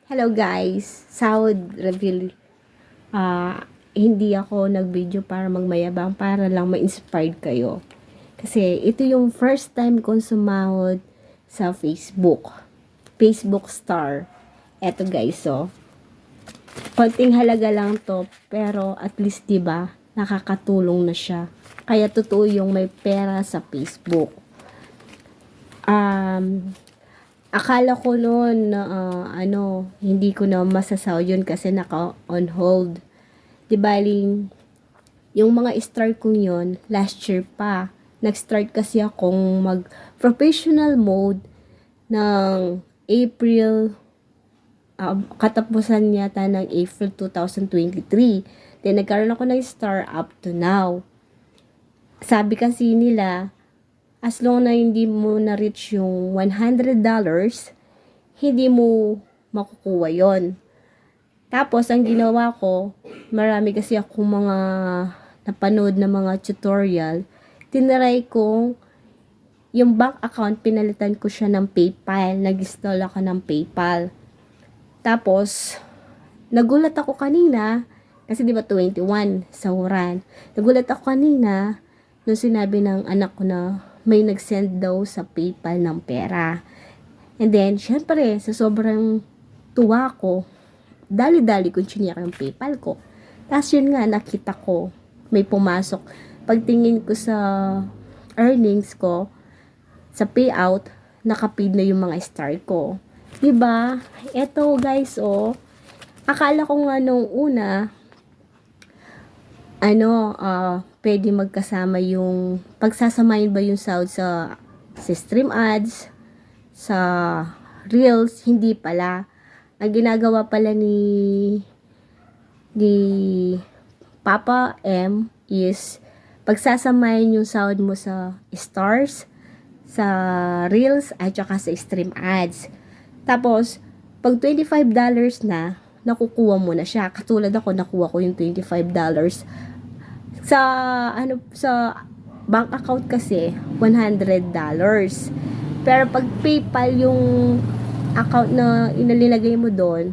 Hello guys, Sound Reveal. Hindi ako nag-video para magmayabang, para lang ma-inspired kayo. Kasi ito yung first time kong sumahod sa Facebook. Facebook Star. Eto guys, konting halaga lang to, pero at least 'di ba, nakakatulong na siya. Kaya totoo yung may pera sa Facebook. Akala ko noon na hindi ko na masasahod yun kasi naka on hold. Di baling, yung mga start kong yun, last year pa. Nag-start kasi akong mag-professional mode ng April, katapusan yata ng April 2023. Then nagkaroon ako ng star up to now. Sabi kasi nila, as long na hindi mo na-reach yung $100, hindi mo makukuha yon. Tapos, ang ginawa ko, marami kasi akong mga napanood na mga tutorial, tinaray kong yung bank account, pinalitan ko siya ng PayPal. Nag-install ako ng PayPal. Tapos, nagulat ako kanina, kasi di ba 21 sa Huran. Nagulat ako kanina, nung sinabi ng anak ko na may nag-send daw sa PayPal ng pera. And then, syempre, sa sobrang tuwa ko, dali-dali kong chiniyak yung PayPal ko. Tapos yun nga, nakita ko, may pumasok. Pagtingin ko sa earnings ko, sa payout, nakapaid na yung mga star ko. Diba? Eto guys, akala ko nga nung una, pwede magkasama yung, pagsasamahin ba yung sahod sa stream ads, sa reels, hindi pala. Ang ginagawa pala ni Papa M is, pagsasamahin yung sahod mo sa stars, sa reels, at saka sa stream ads. Tapos, pag $25 na, nakukuha mo na siya. Katulad ako, nakuha ko yung $25. Sa bank account kasi $100. Pero pag PayPal yung account na inilagay mo doon,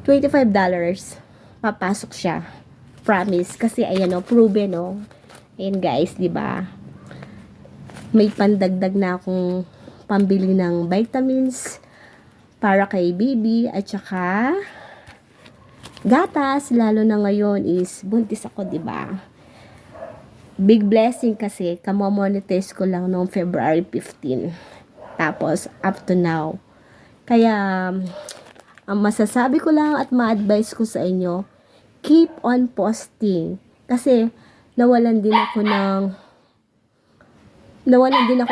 $25 papasok siya. Promise kasi ayan proven Ayan guys, 'di ba? May pandagdag na akong pambili ng vitamins para kay baby at saka gatas, lalo na ngayon is buntis ako, 'di ba? Big blessing kasi kamo-monetize ko lang noong February 15. Tapos up to now. Kaya ang masasabi ko lang at ma-advise ko sa inyo, keep on posting. Kasi nawalan din ako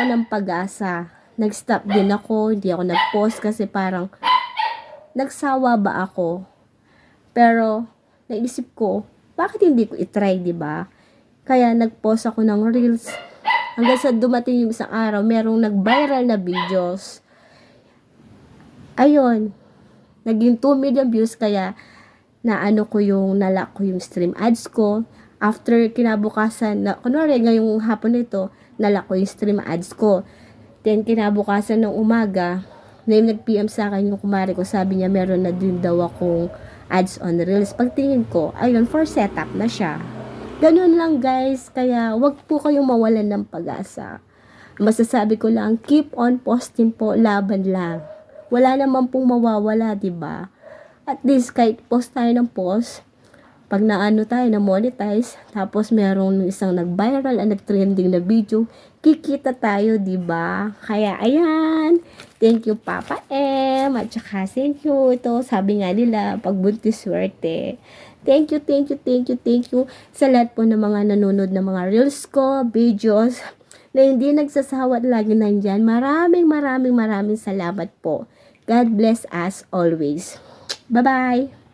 ng pag-asa. Nag-stop din ako, hindi ako nag-post kasi parang nagsawa ba ako? Pero, naisip ko, bakit hindi ko itry, di ba? Kaya nag-post ako ng reels. Hanggang sa dumating yung isang araw, merong nag-viral na videos. Ayun, naging 2 million views, kaya nalak ko yung stream ads ko. After kinabukasan, kunwari ngayong hapon nito, nalak ko yung stream ads ko. Then, kinabukasan ng umaga, nag-PM sa akin yung kumari ko, sabi niya meron na din daw akong ads on reels. Pagtingin ko, ayun, for setup na siya. Ganun lang guys, kaya wag po kayong mawalan ng pag-asa. Masasabi ko lang, keep on posting po, laban lang. Wala naman pong mawawala, 'di ba? At least kahit post tayo ng post, pag tayo na monetize, tapos merong isang nag-viral at nag-trending na video, kikita tayo, 'di ba? Kaya ayan, thank you Papa M, at saka thank you ito, sabi nga nila, pagbuntis swerte. Thank you sa lahat po ng mga nanonood ng mga reels ko, videos, na hindi nagsasawa at lagi nandyan. Maraming salamat po. God bless us always. Bye-bye!